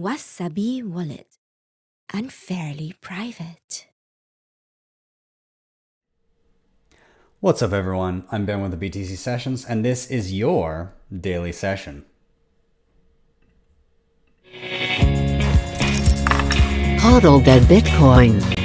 Wasabi wallet. Unfairly private. What's up, everyone? I'm Ben with the BTC Sessions, and this is your daily session. Hodl that Bitcoin.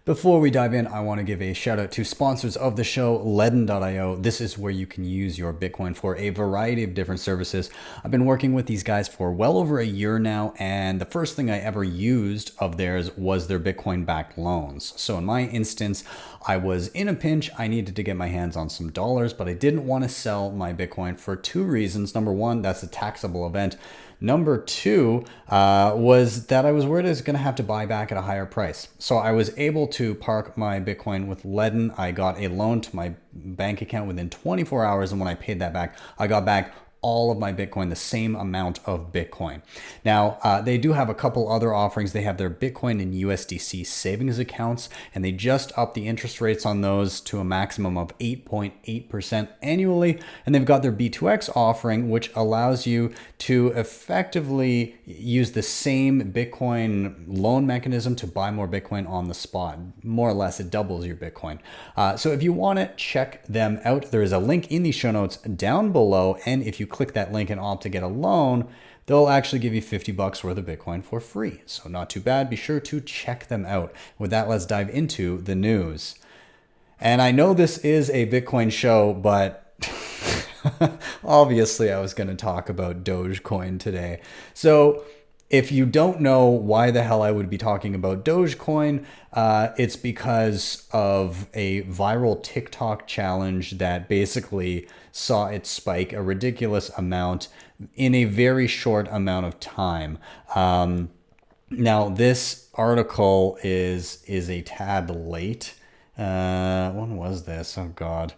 Before we dive in, I want to give a shout out to sponsors of the show, LEDN.io. This is where you can use your Bitcoin for a variety of different services. I've been working with these guys for well over a year now, and the first thing I ever used of theirs was their Bitcoin-backed loans. So in my instance, I was in a pinch. I needed to get my hands on some dollars, but I didn't want to sell my Bitcoin for two reasons. Number one, that's a taxable event. Number two was that I was worried I was going to have to buy back at a higher price. So I was able to park my Bitcoin with LEDN. I got a loan to my bank account within 24 hours. And when I paid that back, I got back all of my Bitcoin, the same amount of Bitcoin. Now, they do have a couple other offerings. They have their Bitcoin and USDC savings accounts, and they just upped the interest rates on those to a maximum of 8.8% annually. And they've got their B2X offering, which allows you to effectively use the same Bitcoin loan mechanism to buy more Bitcoin on the spot. More or less, it doubles your Bitcoin. So if you want to check them out, there is a link in the show notes down below. And if you click that link and opt to get a loan, they'll actually give you $50 worth of Bitcoin for free. So not too bad. Be sure to check them out. With that, let's dive into the news. And I know this is a Bitcoin show, but obviously I was going to talk about Dogecoin today. So if you don't know why the hell I would be talking about Dogecoin, it's because of a viral TikTok challenge that basically saw it spike a ridiculous amount in a very short amount of time. Now, this article is a tad late. When was this? Oh, God.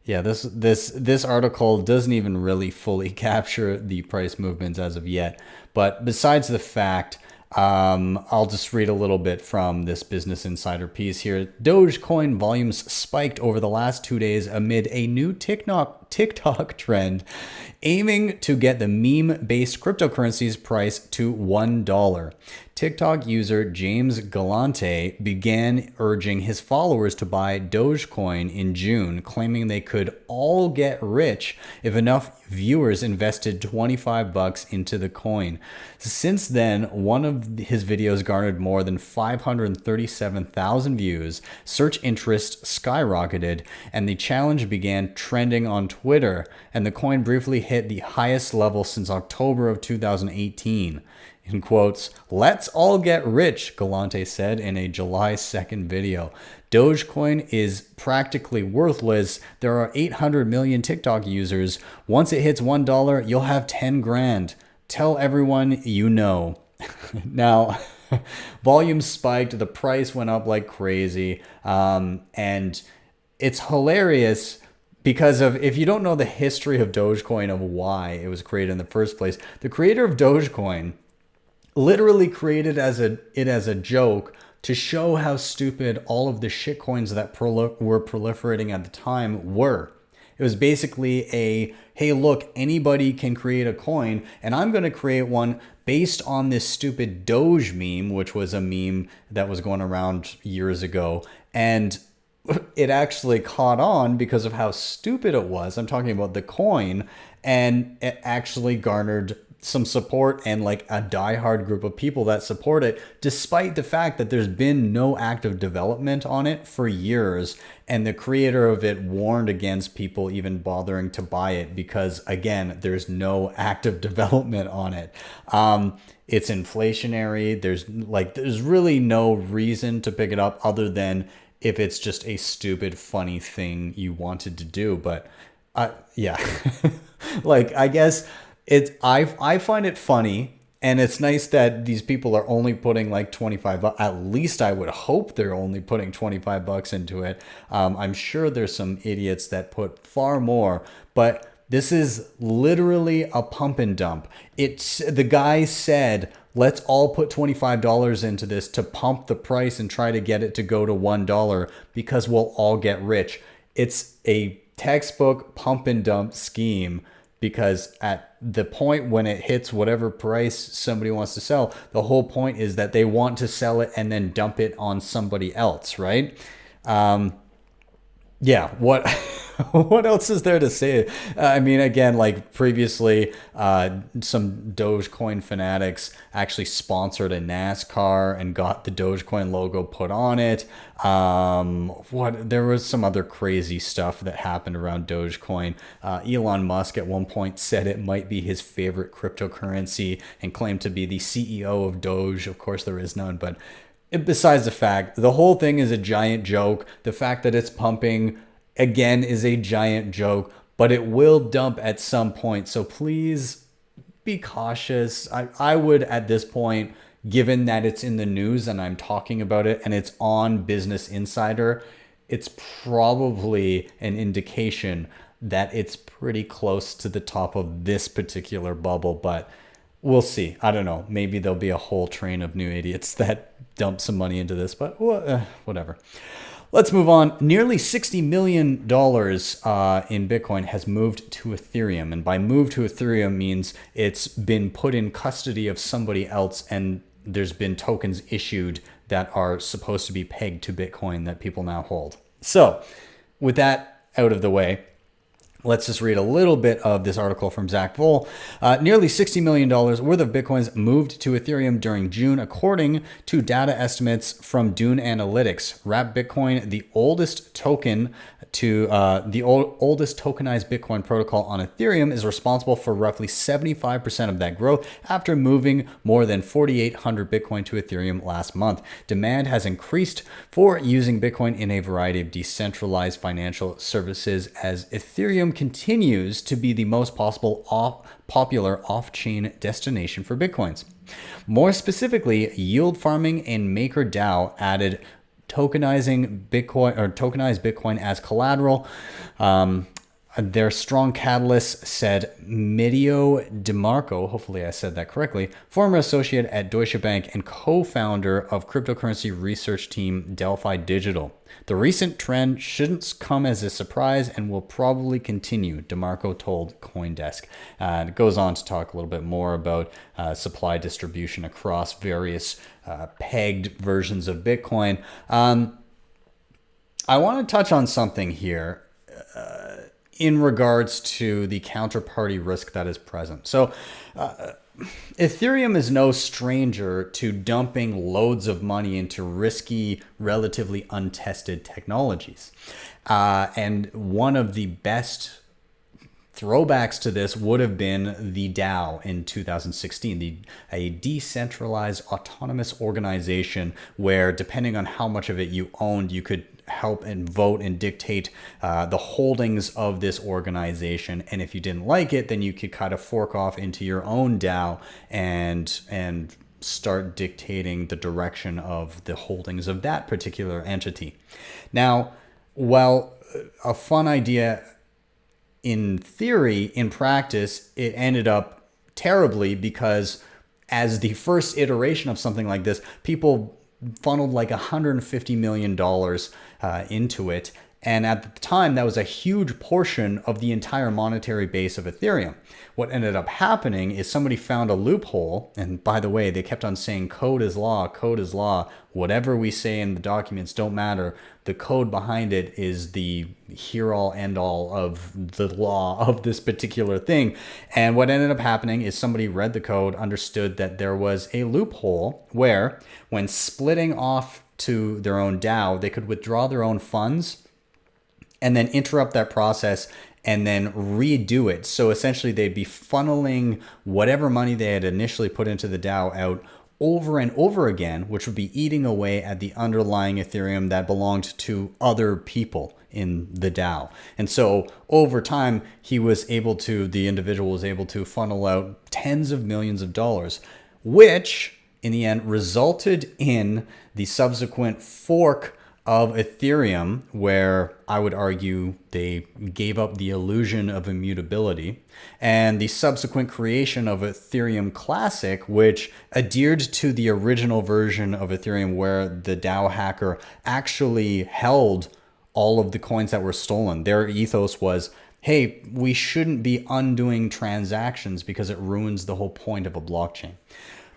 Yeah, this article doesn't even really fully capture the price movements as of yet. But besides the fact, I'll just read a little bit from this Business Insider piece here. Dogecoin volumes spiked over the last 2 days amid a new TikTok trend aiming to get the meme-based cryptocurrency's price to $1. TikTok user James Galante began urging his followers to buy Dogecoin in June, claiming they could all get rich if enough viewers invested $25 into the coin. Since then, one of his videos garnered more than 537,000 views, search interest skyrocketed, and the challenge began trending on Twitter, and the coin briefly hit the highest level since October of 2018. In quotes, "Let's all get rich," Galante said in a July 2nd video. Dogecoin is practically worthless. There are 800 million TikTok users. Once it hits $1, you'll have 10 grand. Tell everyone you know. Now, volume spiked. The price went up like crazy. And it's hilarious because of, if you don't know the history of Dogecoin, of why it was created in the first place, the creator of Dogecoin literally created it as a joke to show how stupid all of the shitcoins that were proliferating at the time were. It was basically a, hey, look, anybody can create a coin, and I'm going to create one based on this stupid Doge meme, which was a meme that was going around years ago. And it actually caught on because of how stupid it was. I'm talking about the coin, and it actually garnered some support and like a diehard group of people that support it, despite the fact that there's been no active development on it for years. And the creator of it warned against people even bothering to buy it because, again, there's no active development on it. It's inflationary. There's really no reason to pick it up other than if it's just a stupid, funny thing you wanted to do. But yeah, like, I guess I find it funny, and it's nice that these people are only putting like 25. At least I would hope they're only putting $25 into it. I'm sure there's some idiots that put far more, but this is literally a pump and dump. The guy said, let's all put $25 into this to pump the price and try to get it to go to $1 because we'll all get rich. It's a textbook pump and dump scheme because at the point when it hits whatever price somebody wants to sell, the whole point is that they want to sell it and then dump it on somebody else, right? Yeah, what what else is there to say? I mean, again, like previously, some Dogecoin fanatics actually sponsored a NASCAR and got the Dogecoin logo put on it. There was some other crazy stuff that happened around Dogecoin. Elon Musk at one point said it might be his favorite cryptocurrency and claimed to be the CEO of Doge. Of course, there is none, but besides the fact, the whole thing is a giant joke. The fact that it's pumping, again, is a giant joke, but it will dump at some point. So please be cautious. I would, at this point, given that it's in the news and I'm talking about it and it's on Business Insider, it's probably an indication that it's pretty close to the top of this particular bubble, but we'll see. I don't know. Maybe there'll be a whole train of new idiots that dump some money into this, but whatever. Let's move on. Nearly $60 million in Bitcoin has moved to Ethereum. And by move to Ethereum means it's been put in custody of somebody else and there's been tokens issued that are supposed to be pegged to Bitcoin that people now hold. So with that out of the way, let's just read a little bit of this article from Zach Voll. Nearly $60 million worth of Bitcoins moved to Ethereum during June, according to data estimates from Dune Analytics. Wrap Bitcoin, the oldest token to oldest tokenized Bitcoin protocol on Ethereum, is responsible for roughly 75% of that growth after moving more than 4,800 Bitcoin to Ethereum last month. Demand has increased for using Bitcoin in a variety of decentralized financial services as Ethereum continues to be the most popular off-chain destination for Bitcoins. More specifically, yield farming and MakerDAO added tokenized Bitcoin as collateral. Their strong catalyst, said Medio DeMarco, hopefully I said that correctly, former associate at Deutsche Bank and co-founder of cryptocurrency research team Delphi Digital. The recent trend shouldn't come as a surprise and will probably continue, DeMarco told CoinDesk. It goes on to talk a little bit more about supply distribution across various pegged versions of Bitcoin. I want to touch on something here in regards to the counterparty risk that is present. So Ethereum is no stranger to dumping loads of money into risky, relatively untested technologies. And one of the best throwbacks to this would have been the DAO in 2016, a decentralized autonomous organization where, depending on how much of it you owned, you could help and vote and dictate the holdings of this organization. And if you didn't like it, then you could kind of fork off into your own DAO and start dictating the direction of the holdings of that particular entity. Now, while a fun idea in theory, in practice, it ended up terribly because as the first iteration of something like this, people funneled like $150 million into it. And at the time, that was a huge portion of the entire monetary base of Ethereum. What ended up happening is somebody found a loophole. And by the way, they kept on saying code is law, code is law. Whatever we say in the documents don't matter. The code behind it is the here-all, end-all of the law of this particular thing. And what ended up happening is somebody read the code, understood that there was a loophole where when splitting off to their own DAO, they could withdraw their own funds and then interrupt that process and then redo it. So essentially they'd be funneling whatever money they had initially put into the DAO out over and over again, which would be eating away at the underlying Ethereum that belonged to other people in the DAO. And so over time, the individual was able to funnel out tens of millions of dollars, which in the end resulted in the subsequent fork of Ethereum, where I would argue they gave up the illusion of immutability, and the subsequent creation of Ethereum Classic, which adhered to the original version of Ethereum where the DAO hacker actually held all of the coins that were stolen. Their ethos was, hey, we shouldn't be undoing transactions because it ruins the whole point of a blockchain.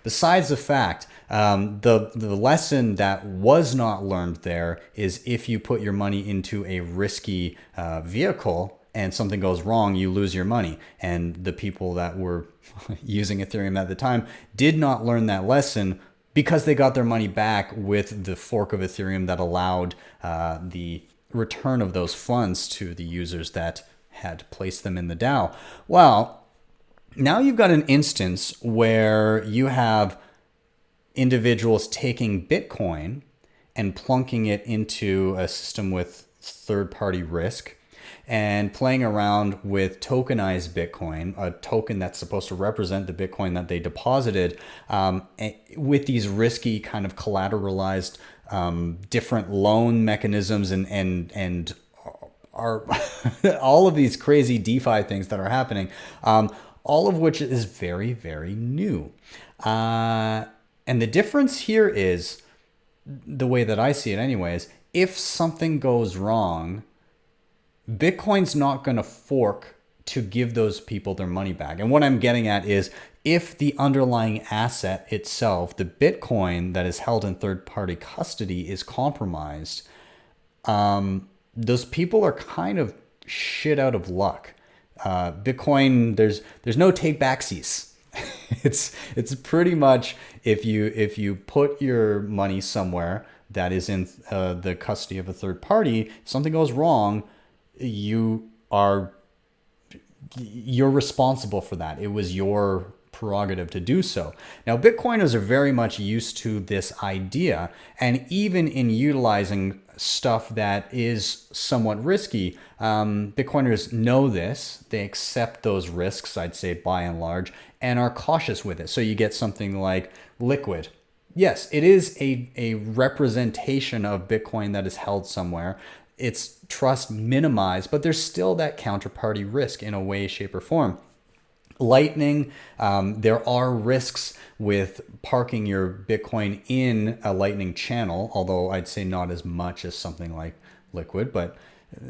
Besides the fact, the lesson that was not learned there is if you put your money into a risky vehicle and something goes wrong, you lose your money. And the people that were using Ethereum at the time did not learn that lesson because they got their money back with the fork of Ethereum that allowed the return of those funds to the users that had placed them in the DAO. Well, now you've got an instance where you have individuals taking Bitcoin and plunking it into a system with third-party risk and playing around with tokenized Bitcoin, a token that's supposed to represent the Bitcoin that they deposited, with these risky kind of collateralized different loan mechanisms and are all of these crazy DeFi things that are happening, all of which is very, very new. And the difference here is, the way that I see it anyways, if something goes wrong, Bitcoin's not going to fork to give those people their money back. And what I'm getting at is, if the underlying asset itself, the Bitcoin that is held in third-party custody, is compromised, those people are kind of shit out of luck. Bitcoin, there's no take backsies. It's pretty much, if you put your money somewhere that is in the custody of a third party, if something goes wrong, you're responsible for that. It was your prerogative to do so. Now, Bitcoiners are very much used to this idea, and even in utilizing stuff that is somewhat risky, Bitcoiners know this. They accept those risks, I'd say, by and large, and are cautious with it. So you get something like Liquid. Yes, it is a representation of Bitcoin that is held somewhere. It's trust minimized, but there's still that counterparty risk in a way, shape, or form. Lightning, there are risks with parking your Bitcoin in a Lightning channel, although I'd say not as much as something like Liquid, but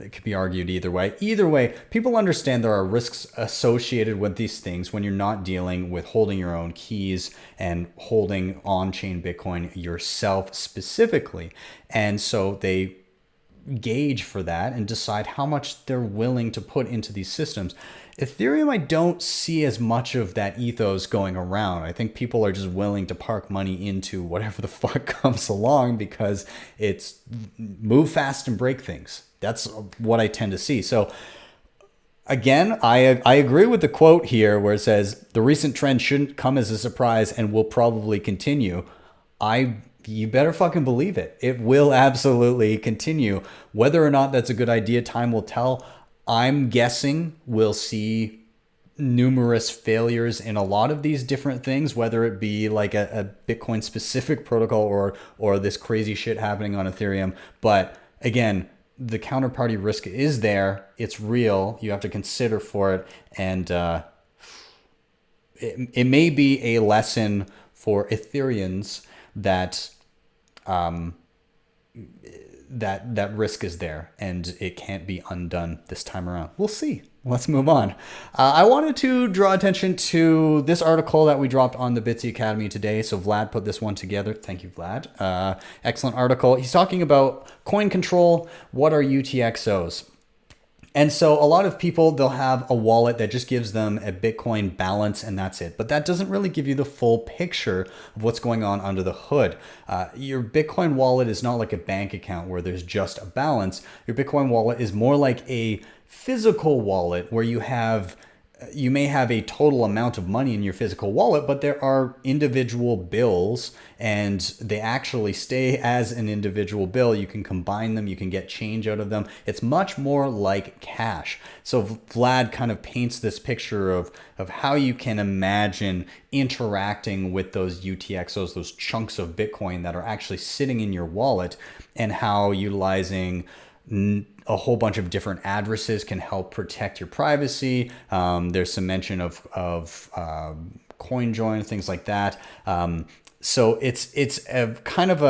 it could be argued either way. Either way, people understand there are risks associated with these things when you're not dealing with holding your own keys and holding on-chain Bitcoin yourself specifically. And so they gauge for that and decide how much they're willing to put into these systems. Ethereum, I don't see as much of that ethos going around. I think people are just willing to park money into whatever the fuck comes along because it's move fast and break things. That's what I tend to see. So again, I agree with the quote here where it says, the recent trend shouldn't come as a surprise and will probably continue. You better fucking believe it. It will absolutely continue. Whether or not that's a good idea, time will tell. I'm guessing we'll see numerous failures in a lot of these different things, whether it be like a Bitcoin specific protocol or this crazy shit happening on Ethereum. But again, the counterparty risk is there. It's real. You have to consider for it. And it may be a lesson for Ethereans that that risk is there and it can't be undone this time around. We'll see. Let's move on. I wanted to draw attention to this article that we dropped on the Bitsy Academy today. So Vlad put this one together. Thank you, Vlad. Excellent article. He's talking about coin control. What are UTXOs? And so a lot of people, they'll have a wallet that just gives them a Bitcoin balance and that's it. But that doesn't really give you the full picture of what's going on under the hood. Your Bitcoin wallet is not like a bank account where there's just a balance. Your Bitcoin wallet is more like a physical wallet where you may have a total amount of money in your physical wallet, but there are individual bills and they actually stay as an individual bill. You can combine them, you can get change out of them. It's much more like cash. So Vlad kind of paints this picture of how you can imagine interacting with those UTXOs, those chunks of Bitcoin that are actually sitting in your wallet, and how utilizing a whole bunch of different addresses can help protect your privacy. There's some mention of CoinJoin, things like that. So it's a kind of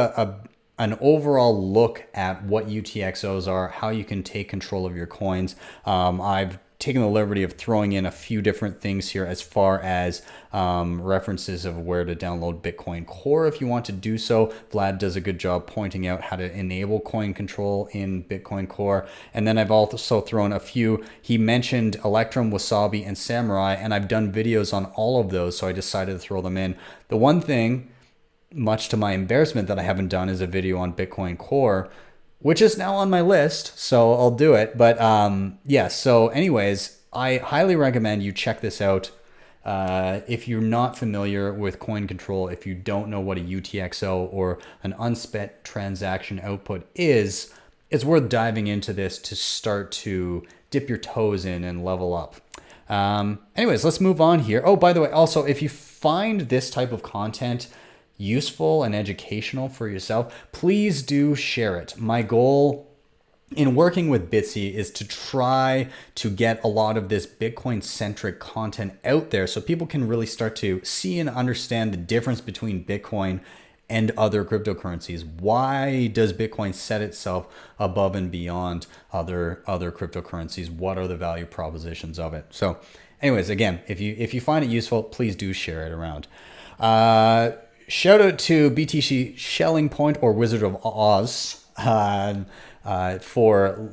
an overall look at what UTXOs are, how you can take control of your coins. I've taken the liberty of throwing in a few different things here as far as references of where to download Bitcoin Core if you want to do so. Vlad does a good job pointing out how to enable coin control in Bitcoin Core. And then I've also thrown a few. He mentioned Electrum, Wasabi, and Samurai, and I've done videos on all of those, so I decided to throw them in. The one thing, much to my embarrassment, that I haven't done is a video on Bitcoin Core, which is now on my list, so I'll do it. But yeah, so anyways, I highly recommend you check this out. If you're not familiar with coin control, if you don't know what a UTXO or an unspent transaction output is, it's worth diving into this to start to dip your toes in and level up. Anyways, let's move on here. Oh, by the way, also, if you find this type of content useful and educational for yourself, please do share it. My goal in working with Bitsy is to try to get a lot of this Bitcoin-centric content out there so people can really start to see and understand the difference between Bitcoin and other cryptocurrencies. Why does Bitcoin set itself above and beyond other cryptocurrencies? What are the value propositions of it? So anyways, again, if you find it useful, please do share it around. Shout out to BTC Shelling Point or Wizard of Oz for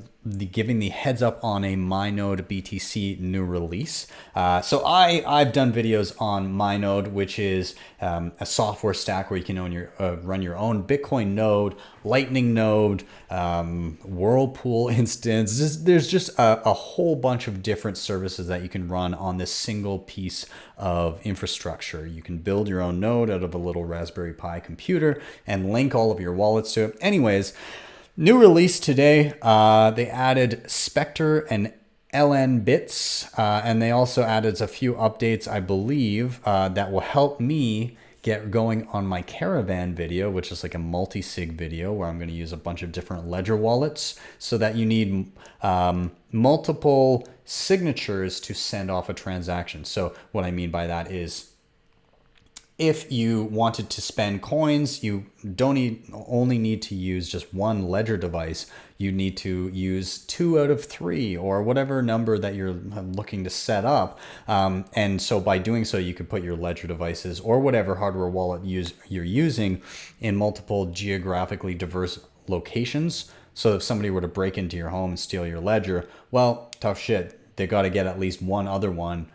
giving the heads up on a myNode BTC new release. So I've done videos on myNode, which is a software stack where you can run your own Bitcoin node, Lightning node, Whirlpool instance. There's just a whole bunch of different services that you can run on this single piece of infrastructure. You can build your own node out of a little Raspberry Pi computer and link all of your wallets to it. Anyways, new release today, they added Spectre and LN bits, and they also added a few updates, I believe, that will help me get going on my Caravan video, which is like a multi-sig video where I'm going to use a bunch of different ledger wallets so that you need multiple signatures to send off a transaction. So what I mean by that is, if you wanted to spend coins, you only need to use just one ledger device. You need to use 2 out of 3 or whatever number that you're looking to set up. And so by doing so, you could put your ledger devices or whatever hardware wallet you're using in multiple geographically diverse locations. So if somebody were to break into your home and steal your ledger, well, tough shit. They got to get at least one other one,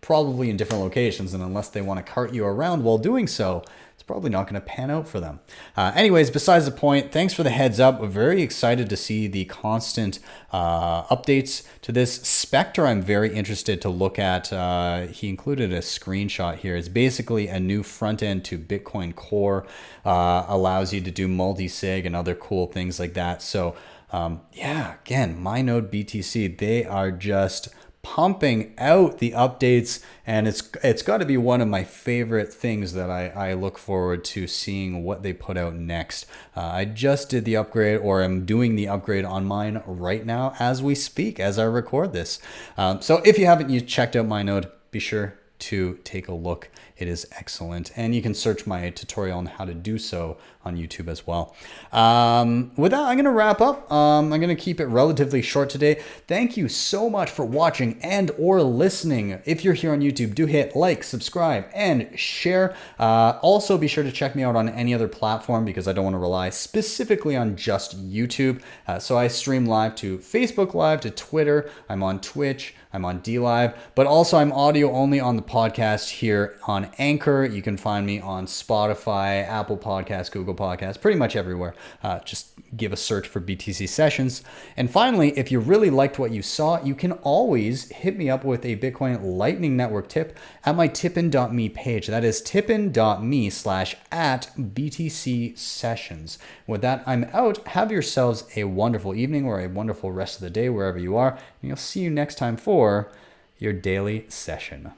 probably in different locations, and unless they want to cart you around while doing so, it's probably not going to pan out for them. Anyways, besides the point, thanks for the heads up. We're very excited to see the constant updates to this. Spectre, I'm very interested to look at. He included a screenshot here. It's basically a new front end to Bitcoin Core, allows you to do multi-sig and other cool things like that. So yeah, again, myNode BTC, they are just pumping out the updates, and it's got to be one of my favorite things that I look forward to seeing what they put out next. I just did the upgrade, or I'm doing the upgrade on mine right now as we speak, as I record this. So if you haven't checked out myNode, be sure to take a look. It is excellent, and you can search my tutorial on how to do so on YouTube as well. With that, I'm going to wrap up. I'm going to keep it relatively short today. Thank you so much for watching and or listening. If you're here on YouTube, do hit like, subscribe, and share. Also, be sure to check me out on any other platform because I don't want to rely specifically on just YouTube. So I stream live to Facebook Live, to Twitter. I'm on Twitch. I'm on DLive, but also I'm audio only on the podcast here on Anchor. You can find me on Spotify, Apple Podcasts, Google Podcasts, pretty much everywhere. Just give a search for BTC Sessions. And finally, if you really liked what you saw, you can always hit me up with a Bitcoin Lightning Network tip at my tippin.me page. That is tippin.me/@BTC Sessions. With that, I'm out. Have yourselves a wonderful evening or a wonderful rest of the day wherever you are. And you'll see you next time for your daily session.